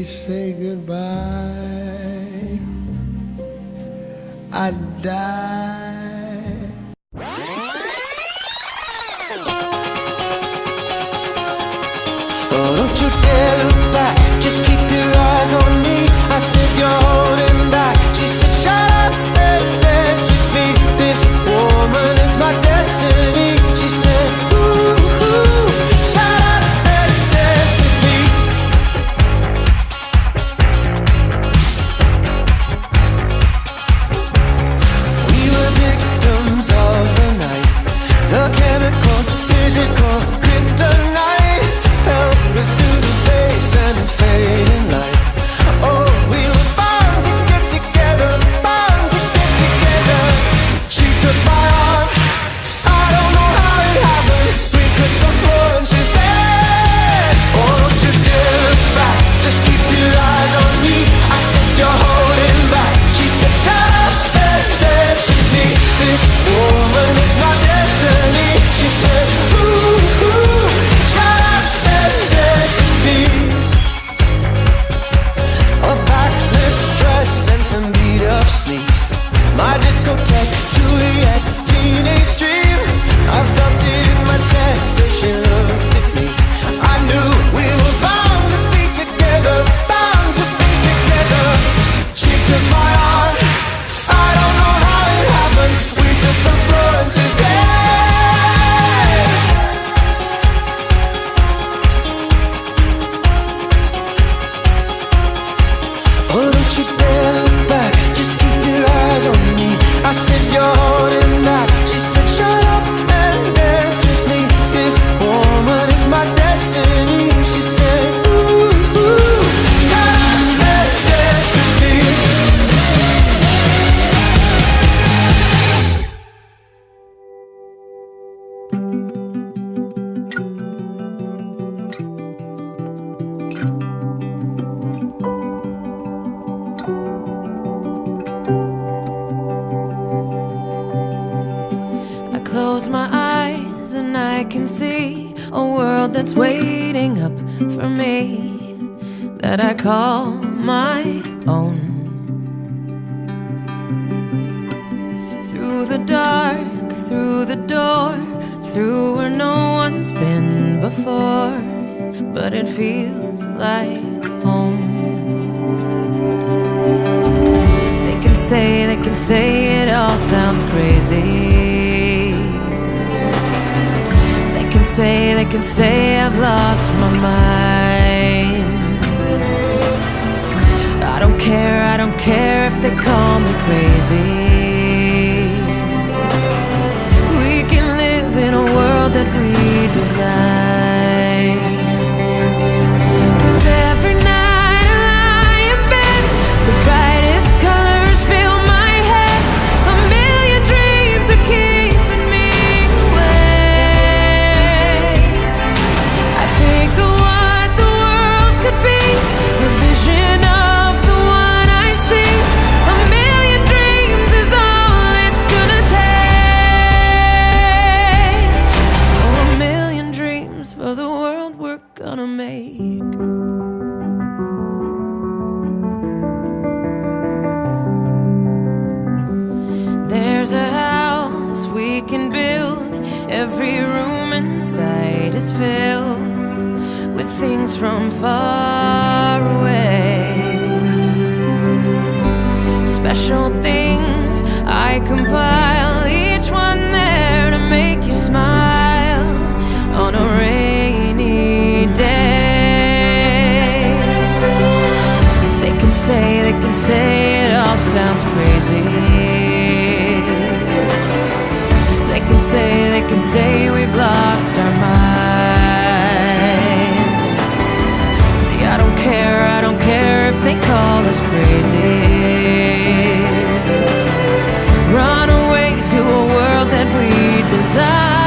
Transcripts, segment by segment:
say goodbye, I'd die. Oh, don't you dare look back, just keep your eyes on me. I said you're holding back. She said shut up and dance with me. This woman is my destiny. She said ooh, ooh, shut up and dance with me. We were victims of the night, the chemical, physical, kryptonite. Helpless to the base and the fading light. Oh, we were bound to get together, bound to get together. She took my arm, I don't know how it happened. We took the floor and she said, oh, don't you dare look back, just keep your eyes on me. I said you're holding back. She said shut up and dance with me. This woman is my destiny. She said ooh, ooh, shut up and dance with me. A backless dress and some beat up sneaks. My discotheque, Juliet, teenage dream. I felt it in my chest as she looked at me. I knew we were bound to be together, bound to be together. She took my arm, I don't know how it happened. We took the floor and she said, oh, don't you dare look back, just keep your eyes on me. I said you're holding back. She said shut up and dance with me. This woman is my destiny. She said ooh, ooh, shut up and dance with me. I close my eyes and I can see a world that's waiting up for me, that I call my own. Through the dark, through the door, through where no one's been before, but it feels like home. They can say it all sounds crazy. They can say I've lost my mind. I don't care if they call me crazy. We can live in a world that we design. 'Cause every night I lie in bed, the brightest colors fill my head. A million dreams are keeping me awake. I think of what the world could be, a vision of the one I see. A million dreams is all it's gonna take. Oh, a million dreams for the world we're gonna make. There's a house we can build. Every room inside is filled with things from far away. Special things I compile, each one there to make you smile on a rainy day. They can say it all sounds crazy. They can say we've lost our minds. See, I don't care if they call us crazy. Run away to a world that we design.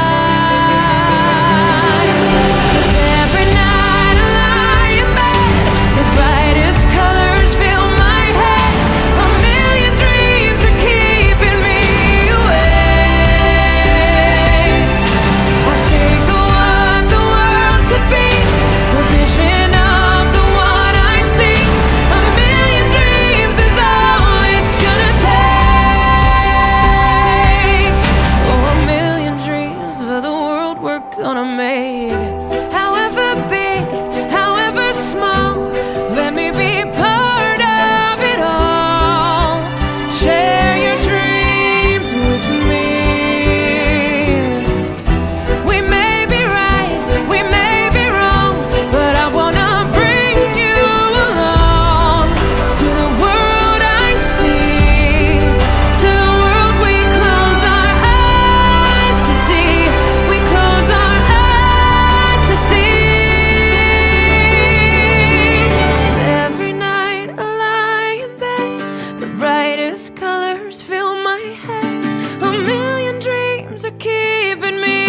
'Cause every night I lie in bed, the brightest colors fill my head. A million dreams are keeping me awake. I think of what the world could be, a vision of the one I see. gonna make it. However big, however small, let me be part of it all. Share your dreams with me. We may be right, we may be wrong, but I wanna bring you along to the world I see, to the world we close our eyes to see. We close our eyes to see. Every night I lie in bed, the brightest colors fill my head. A million dreams are keeping me